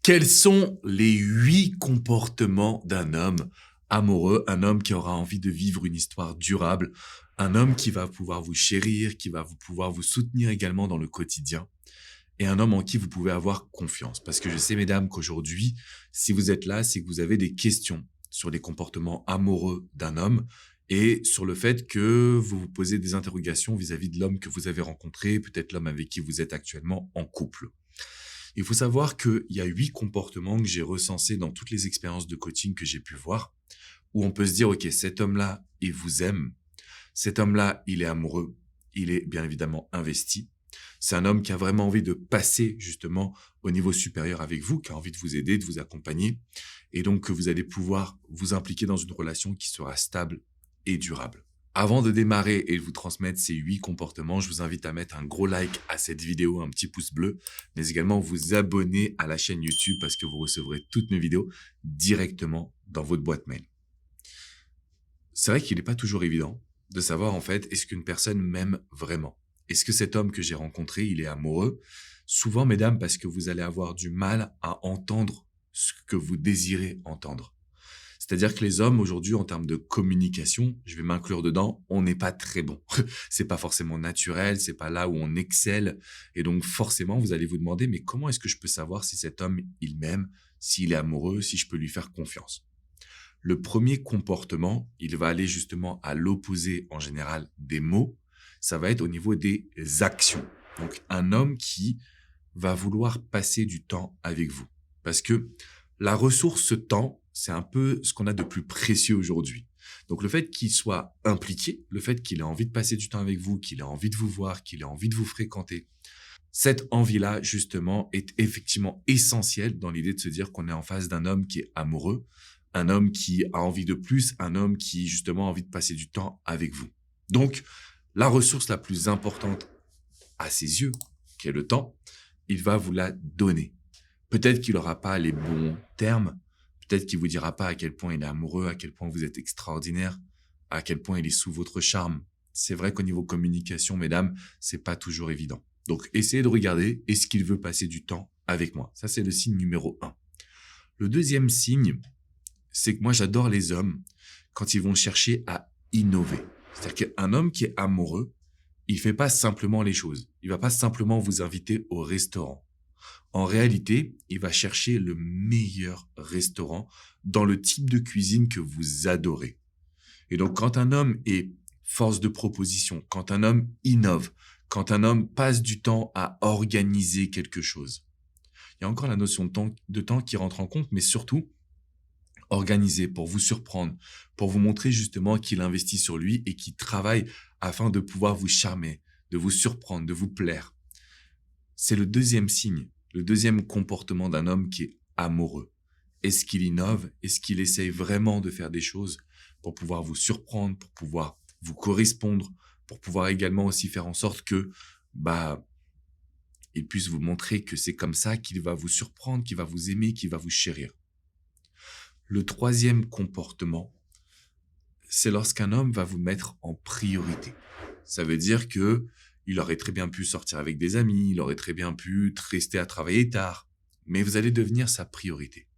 Quels sont les 8 comportements d'un homme amoureux, un homme qui aura envie de vivre une histoire durable, un homme qui va pouvoir vous chérir, qui va pouvoir vous soutenir également dans le quotidien et un homme en qui vous pouvez avoir confiance? Parce que je sais, mesdames, qu'aujourd'hui, si vous êtes là, c'est que vous avez des questions sur les comportements amoureux d'un homme et sur le fait que vous vous posez des interrogations vis-à-vis de l'homme que vous avez rencontré, peut-être l'homme avec qui vous êtes actuellement en couple. Il faut savoir qu'il y a 8 comportements que j'ai recensés dans toutes les expériences de coaching que j'ai pu voir, où on peut se dire, OK, cet homme-là, il vous aime. Cet homme-là, il est amoureux. Il est bien évidemment investi. C'est un homme qui a vraiment envie de passer justement au niveau supérieur avec vous, qui a envie de vous aider, de vous accompagner. Et donc, que vous allez pouvoir vous impliquer dans une relation qui sera stable et durable. Avant de démarrer et de vous transmettre ces 8 comportements, je vous invite à mettre un gros like à cette vidéo, un petit pouce bleu, mais également vous abonner à la chaîne YouTube parce que vous recevrez toutes mes vidéos directement dans votre boîte mail. C'est vrai qu'il n'est pas toujours évident de savoir en fait, est-ce qu'une personne m'aime vraiment? Est-ce que cet homme que j'ai rencontré, il est amoureux? Souvent, mesdames, parce que vous allez avoir du mal à entendre ce que vous désirez entendre. C'est-à-dire que les hommes aujourd'hui, en termes de communication, je vais m'inclure dedans, on n'est pas très bon. C'est pas forcément naturel, c'est pas là où on excelle. Et donc forcément, vous allez vous demander, mais comment est-ce que je peux savoir si cet homme, il m'aime, s'il est amoureux, si je peux lui faire confiance? Le premier comportement, il va aller justement à l'opposé en général des mots. Ça va être au niveau des actions. Donc un homme qui va vouloir passer du temps avec vous. Parce que la ressource temps, c'est un peu ce qu'on a de plus précieux aujourd'hui. Donc le fait qu'il soit impliqué, le fait qu'il ait envie de passer du temps avec vous, qu'il ait envie de vous voir, qu'il ait envie de vous fréquenter, cette envie-là, justement, est effectivement essentielle dans l'idée de se dire qu'on est en face d'un homme qui est amoureux, un homme qui a envie de plus, un homme qui, justement, a envie de passer du temps avec vous. Donc, la ressource la plus importante à ses yeux, qui est le temps, il va vous la donner. Peut-être qu'il n'aura pas les bons termes, peut-être qu'il vous dira pas à quel point il est amoureux, à quel point vous êtes extraordinaire, à quel point il est sous votre charme. C'est vrai qu'au niveau communication, mesdames, c'est pas toujours évident. Donc, essayez de regarder, est-ce qu'il veut passer du temps avec moi? Ça, c'est le signe numéro 1. Le deuxième signe, c'est que moi, j'adore les hommes quand ils vont chercher à innover. C'est-à-dire qu'un homme qui est amoureux, il fait pas simplement les choses. Il va pas simplement vous inviter au restaurant. En réalité, il va chercher le meilleur restaurant dans le type de cuisine que vous adorez. Et donc, quand un homme est force de proposition, quand un homme innove, quand un homme passe du temps à organiser quelque chose, il y a encore la notion de temps qui rentre en compte, mais surtout, organiser pour vous surprendre, pour vous montrer justement qu'il investit sur lui et qu'il travaille afin de pouvoir vous charmer, de vous surprendre, de vous plaire. C'est le deuxième signe, le deuxième comportement d'un homme qui est amoureux. Est-ce qu'il innove? Est-ce qu'il essaye vraiment de faire des choses pour pouvoir vous surprendre, pour pouvoir vous correspondre, pour pouvoir également aussi faire en sorte que, il puisse vous montrer que c'est comme ça qu'il va vous surprendre, qu'il va vous aimer, qu'il va vous chérir. Le troisième comportement, c'est lorsqu'un homme va vous mettre en priorité. Ça veut dire que il aurait très bien pu sortir avec des amis, il aurait très bien pu rester à travailler tard, mais vous allez devenir sa priorité.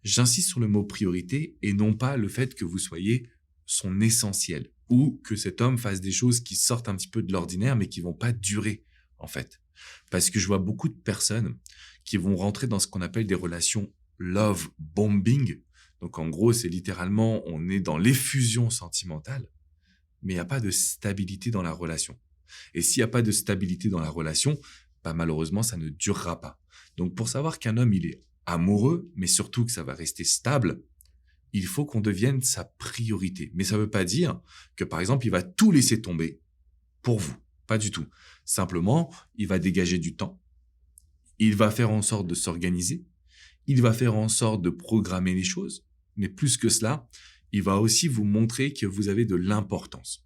J'insiste sur le mot priorité et non pas le fait que vous soyez son essentiel ou que cet homme fasse des choses qui sortent un petit peu de l'ordinaire mais qui vont pas durer en fait. Parce que je vois beaucoup de personnes qui vont rentrer dans ce qu'on appelle des relations love bombing. Donc en gros, c'est littéralement on est dans l'effusion sentimentale, mais il n'y a pas de stabilité dans la relation. Et s'il n'y a pas de stabilité dans la relation, malheureusement, ça ne durera pas. Donc, pour savoir qu'un homme, il est amoureux, mais surtout que ça va rester stable, il faut qu'on devienne sa priorité. Mais ça ne veut pas dire que, par exemple, il va tout laisser tomber pour vous. Pas du tout. Simplement, il va dégager du temps. Il va faire en sorte de s'organiser. Il va faire en sorte de programmer les choses. Mais plus que cela, il va aussi vous montrer que vous avez de l'importance.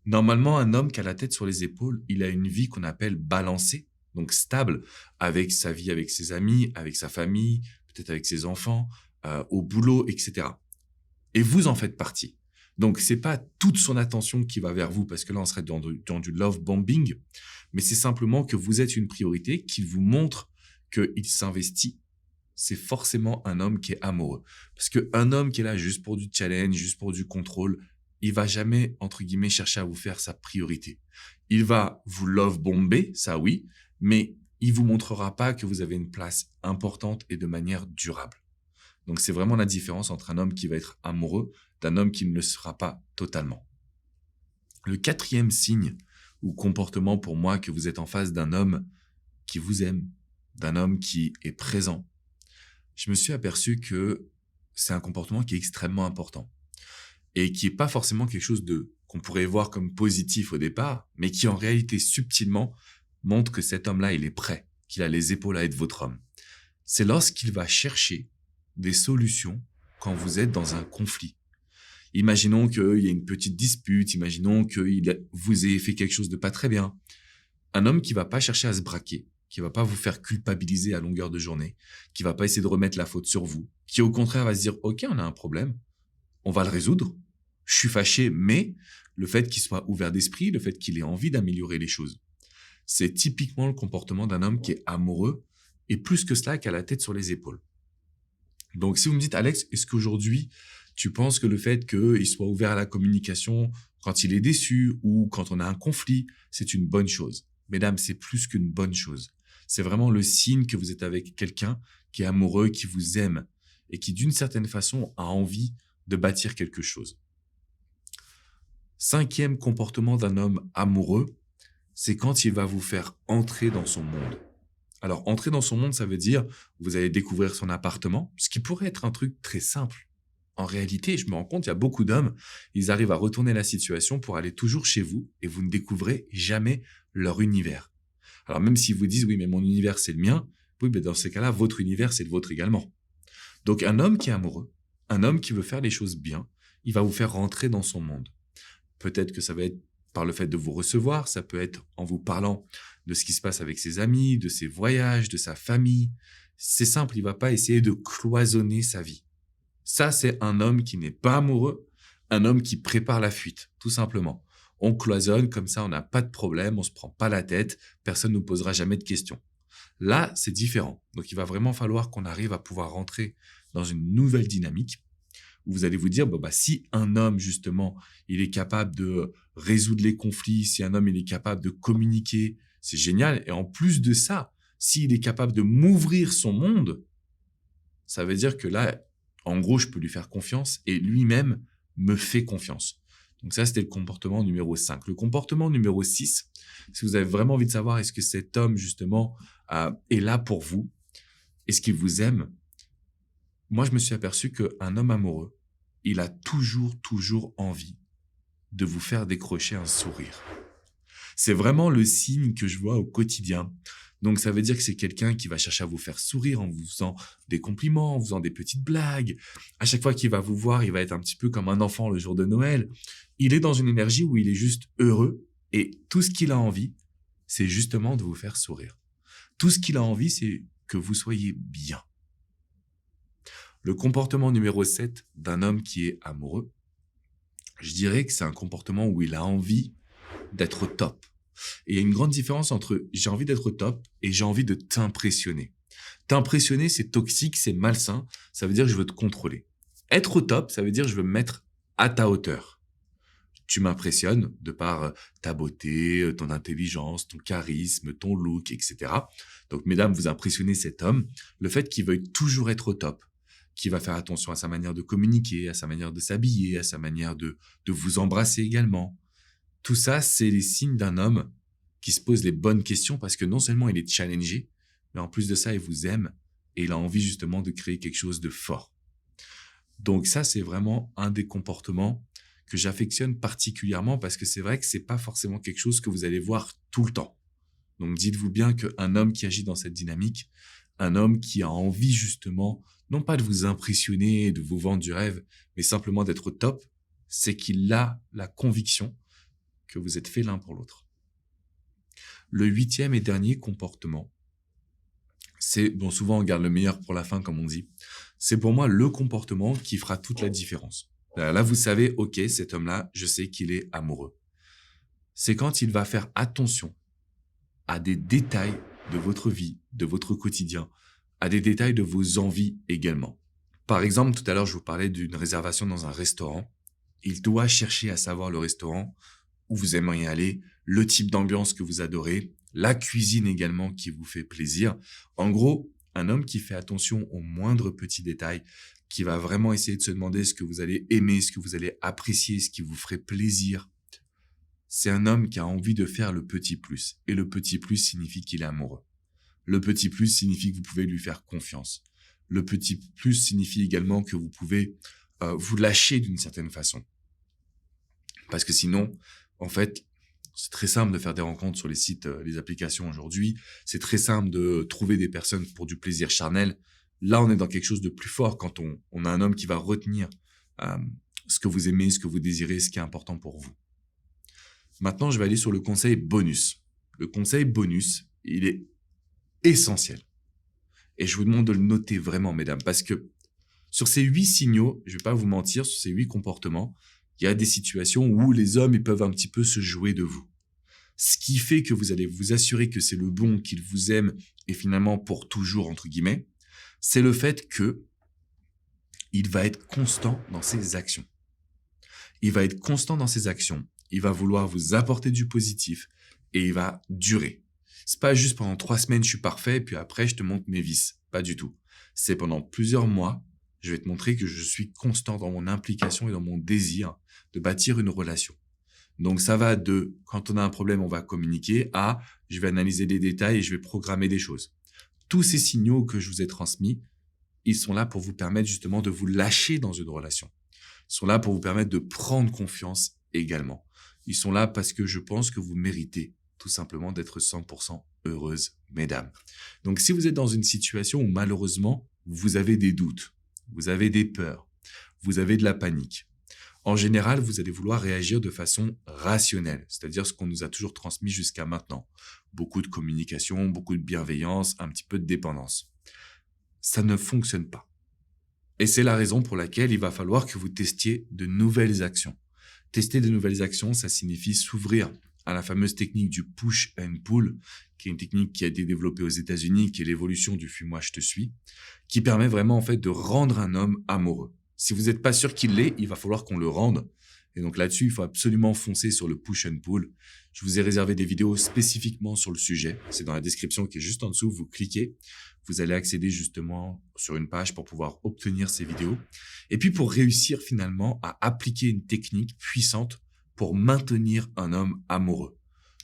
Normalement, un homme qui a la tête sur les épaules, il a une vie qu'on appelle balancée, donc stable, avec sa vie, avec ses amis, avec sa famille, peut-être avec ses enfants, au boulot, etc. Et vous en faites partie. Donc, c'est pas toute son attention qui va vers vous, parce que là, on serait dans du love bombing, mais c'est simplement que vous êtes une priorité, qu'il vous montre qu'il s'investit c'est forcément un homme qui est amoureux. Parce qu'un homme qui est là juste pour du challenge, juste pour du contrôle, il va jamais, entre guillemets, chercher à vous faire sa priorité. Il va vous love bomber, ça oui, mais il vous montrera pas que vous avez une place importante et de manière durable. Donc c'est vraiment la différence entre un homme qui va être amoureux d'un homme qui ne le sera pas totalement. Le quatrième signe ou comportement pour moi que vous êtes en face d'un homme qui vous aime, d'un homme qui est présent, je me suis aperçu que c'est un comportement qui est extrêmement important et qui est pas forcément quelque chose de qu'on pourrait voir comme positif au départ, mais qui en réalité subtilement montre que cet homme-là, il est prêt, qu'il a les épaules à être votre homme. C'est lorsqu'il va chercher des solutions quand vous êtes dans un conflit. Imaginons qu'il y ait une petite dispute, imaginons qu'il vous ait fait quelque chose de pas très bien. Un homme qui va pas chercher à se braquer, qui va pas vous faire culpabiliser à longueur de journée, qui va pas essayer de remettre la faute sur vous, qui au contraire va se dire « Ok, on a un problème, on va le résoudre. Je suis fâché, mais le fait qu'il soit ouvert d'esprit, le fait qu'il ait envie d'améliorer les choses. » C'est typiquement le comportement d'un homme qui est amoureux et plus que cela, qui a la tête sur les épaules. Donc, si vous me dites, Alex, est-ce qu'aujourd'hui, tu penses que le fait qu'il soit ouvert à la communication quand il est déçu ou quand on a un conflit, c'est une bonne chose? Mesdames, c'est plus qu'une bonne chose. C'est vraiment le signe que vous êtes avec quelqu'un qui est amoureux, qui vous aime et qui, d'une certaine façon, a envie de bâtir quelque chose. Cinquième comportement d'un homme amoureux, c'est quand il va vous faire entrer dans son monde. Alors, entrer dans son monde, ça veut dire vous allez découvrir son appartement, ce qui pourrait être un truc très simple. En réalité, je me rends compte, il y a beaucoup d'hommes, ils arrivent à retourner la situation pour aller toujours chez vous et vous ne découvrez jamais leur univers. Alors, même s'ils vous disent, oui, mais mon univers, c'est le mien, oui, mais dans ces cas-là, votre univers, c'est le vôtre également. Donc, un homme qui est amoureux, un homme qui veut faire les choses bien, il va vous faire rentrer dans son monde. Peut-être que ça va être par le fait de vous recevoir, ça peut être en vous parlant de ce qui se passe avec ses amis, de ses voyages, de sa famille. C'est simple, il va pas essayer de cloisonner sa vie. Ça, c'est un homme qui n'est pas amoureux, un homme qui prépare la fuite, tout simplement. On cloisonne, comme ça on n'a pas de problème, on se prend pas la tête, personne ne nous posera jamais de questions. Là, c'est différent. Donc, il va vraiment falloir qu'on arrive à pouvoir rentrer dans une nouvelle dynamique où vous allez vous dire, si un homme, justement, il est capable de résoudre les conflits, si un homme, il est capable de communiquer, c'est génial. Et en plus de ça, s'il est capable de m'ouvrir son monde, ça veut dire que là, en gros, je peux lui faire confiance et lui-même me fait confiance. Donc ça, c'était le comportement numéro 5. Le comportement numéro 6, si vous avez vraiment envie de savoir est-ce que cet homme, justement, est là pour vous, est-ce qu'il vous aime, moi, je me suis aperçu qu'un homme amoureux, il a toujours envie de vous faire décrocher un sourire. C'est vraiment le signe que je vois au quotidien. Donc, ça veut dire que c'est quelqu'un qui va chercher à vous faire sourire en vous faisant des compliments, en vous faisant des petites blagues. À chaque fois qu'il va vous voir, il va être un petit peu comme un enfant le jour de Noël. Il est dans une énergie où il est juste heureux et tout ce qu'il a envie, c'est justement de vous faire sourire. Tout ce qu'il a envie, c'est que vous soyez bien. Le comportement numéro 7 d'un homme qui est amoureux, je dirais que c'est un comportement où il a envie d'être au top. Et il y a une grande différence entre j'ai envie d'être au top et j'ai envie de t'impressionner. T'impressionner, c'est toxique, c'est malsain, ça veut dire que je veux te contrôler. Être au top, ça veut dire que je veux me mettre à ta hauteur. Tu m'impressionnes de par ta beauté, ton intelligence, ton charisme, ton look, etc. Donc, mesdames, vous impressionnez cet homme. Le fait qu'il veuille toujours être au top, qui va faire attention à sa manière de communiquer, à sa manière de s'habiller, à sa manière de vous embrasser également. Tout ça, c'est les signes d'un homme qui se pose les bonnes questions parce que non seulement il est challengé, mais en plus de ça, il vous aime et il a envie justement de créer quelque chose de fort. Donc ça, c'est vraiment un des comportements que j'affectionne particulièrement parce que c'est vrai que c'est pas forcément quelque chose que vous allez voir tout le temps. Donc dites-vous bien qu'un homme qui agit dans cette dynamique, un homme qui a envie justement, non pas de vous impressionner, de vous vendre du rêve, mais simplement d'être au top, c'est qu'il a la conviction que vous êtes fait l'un pour l'autre. Le 8e et dernier comportement, c'est, souvent on garde le meilleur pour la fin comme on dit, c'est pour moi le comportement qui fera toute la différence. Là, vous savez, ok, cet homme-là, je sais qu'il est amoureux. C'est quand il va faire attention à des détails de votre vie, de votre quotidien, à des détails de vos envies également. Par exemple, tout à l'heure, je vous parlais d'une réservation dans un restaurant. Il doit chercher à savoir le restaurant où vous aimeriez aller, le type d'ambiance que vous adorez, la cuisine également qui vous fait plaisir. En gros, un homme qui fait attention aux moindres petits détails, qui va vraiment essayer de se demander ce que vous allez aimer, ce que vous allez apprécier, ce qui vous ferait plaisir. C'est un homme qui a envie de faire le petit plus. Et le petit plus signifie qu'il est amoureux. Le petit plus signifie que vous pouvez lui faire confiance. Le petit plus signifie également que vous pouvez vous lâcher d'une certaine façon. Parce que sinon, en fait, c'est très simple de faire des rencontres sur les sites, les applications aujourd'hui. C'est très simple de trouver des personnes pour du plaisir charnel. Là, on est dans quelque chose de plus fort quand on a un homme qui va retenir ce que vous aimez, ce que vous désirez, ce qui est important pour vous. Maintenant, je vais aller sur le conseil bonus. Le conseil bonus, il est essentiel. Et je vous demande de le noter vraiment, mesdames, parce que sur ces 8 signaux, je ne vais pas vous mentir, sur ces 8 comportements, il y a des situations où les hommes ils peuvent un petit peu se jouer de vous. Ce qui fait que vous allez vous assurer que c'est le bon, qu'il vous aime, et finalement pour toujours, entre guillemets, c'est le fait que il va être constant dans ses actions. Il va être constant dans ses actions. Il va vouloir vous apporter du positif et il va durer. C'est pas juste pendant 3 semaines, je suis parfait, puis après, je te montre mes vices. Pas du tout. C'est pendant plusieurs mois, je vais te montrer que je suis constant dans mon implication et dans mon désir de bâtir une relation. Donc, ça va de, quand on a un problème, on va communiquer, à, je vais analyser les détails et je vais programmer des choses. Tous ces signaux que je vous ai transmis, ils sont là pour vous permettre justement de vous lâcher dans une relation. Ils sont là pour vous permettre de prendre confiance également. Ils sont là parce que je pense que vous méritez tout simplement d'être 100% heureuse, mesdames. Donc, si vous êtes dans une situation où malheureusement, vous avez des doutes, vous avez des peurs, vous avez de la panique, en général, vous allez vouloir réagir de façon rationnelle, c'est-à-dire ce qu'on nous a toujours transmis jusqu'à maintenant. Beaucoup de communication, beaucoup de bienveillance, un petit peu de dépendance. Ça ne fonctionne pas. Et c'est la raison pour laquelle il va falloir que vous testiez de nouvelles actions. Tester de nouvelles actions, ça signifie s'ouvrir à la fameuse technique du push and pull, qui est une technique qui a été développée aux États-Unis, qui est l'évolution du fuis-moi, je te suis, qui permet vraiment en fait de rendre un homme amoureux. Si vous n'êtes pas sûr qu'il l'est, il va falloir qu'on le rende. Et donc là-dessus, il faut absolument foncer sur le push and pull. Je vous ai réservé des vidéos spécifiquement sur le sujet. C'est dans la description qui est juste en dessous. Vous cliquez, vous allez accéder justement sur une page pour pouvoir obtenir ces vidéos. Et puis pour réussir finalement à appliquer une technique puissante pour maintenir un homme amoureux.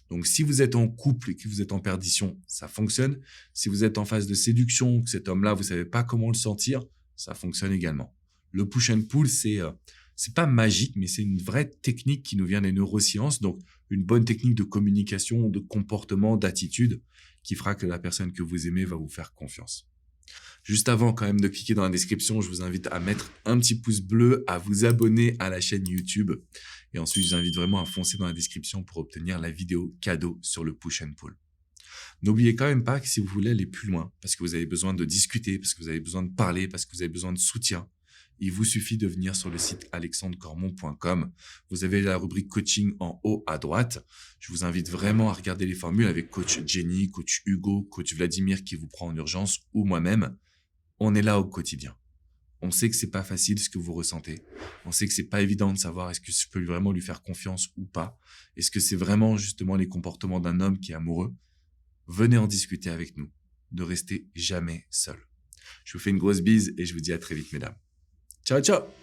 Donc si vous êtes en couple et que vous êtes en perdition, ça fonctionne. Si vous êtes en phase de séduction, que cet homme-là, vous savez pas comment le sentir, ça fonctionne également. Le push and pull, c'est pas magique, mais c'est une vraie technique qui nous vient des neurosciences. Donc, une bonne technique de communication, de comportement, d'attitude qui fera que la personne que vous aimez va vous faire confiance. Juste avant quand même de cliquer dans la description, je vous invite à mettre un petit pouce bleu, à vous abonner à la chaîne YouTube. Et ensuite, je vous invite vraiment à foncer dans la description pour obtenir la vidéo cadeau sur le push and pull. N'oubliez quand même pas que si vous voulez aller plus loin, parce que vous avez besoin de discuter, parce que vous avez besoin de parler, parce que vous avez besoin de soutien, il vous suffit de venir sur le site alexandrecormon.com. Vous avez la rubrique coaching en haut à droite. Je vous invite vraiment à regarder les formules avec coach Jenny, coach Hugo, coach Vladimir qui vous prend en urgence ou moi-même. On est là au quotidien. On sait que c'est pas facile ce que vous ressentez. On sait que c'est pas évident de savoir est-ce que je peux vraiment lui faire confiance ou pas. Est-ce que c'est vraiment justement les comportements d'un homme qui est amoureux? Venez en discuter avec nous. Ne restez jamais seul. Je vous fais une grosse bise et je vous dis à très vite, mesdames. Ciao, ciao!